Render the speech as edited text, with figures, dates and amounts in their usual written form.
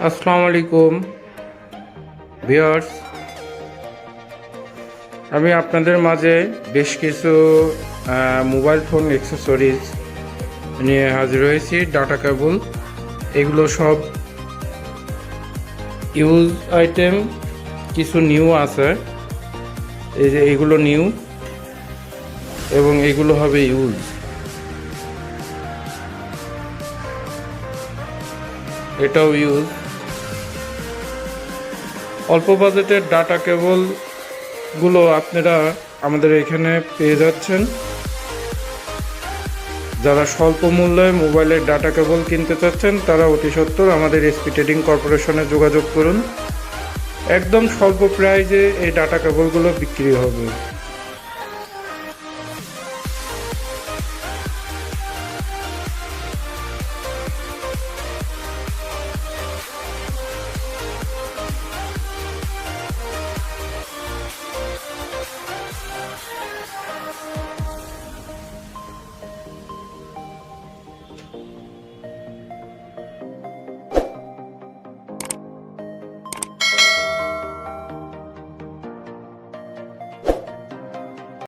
আসসালামু আলাইকুম ভিউয়ার্স, আমি আপনাদের মাঝে বেশ কিছু মোবাইল ফোন অ্যাক্সেসরিজ নিয়ে হাজির হয়েছি। ডাটা কেবল, এগুলো সব ইউজ আইটেম, কিছু নিউ আছে। এই যে এগুলো নিউ এবং এগুলো হবে ইউজ। এটাও ইউজ। অল্প বাজেটের ডাটা কেবলগুলো আপনারা আমাদের এখানে পেয়ে যাচ্ছেন। যারা স্বল্প মূল্যে মোবাইলের ডাটা কেবল কিনতে চাচ্ছেন তারা অতি সত্বর আমাদের এসপি ট্রেডিং কর্পোরেশনে যোগাযোগ করুন। একদম স্বল্প প্রাইজে এই ডাটা কেবলগুলো বিক্রি হবে।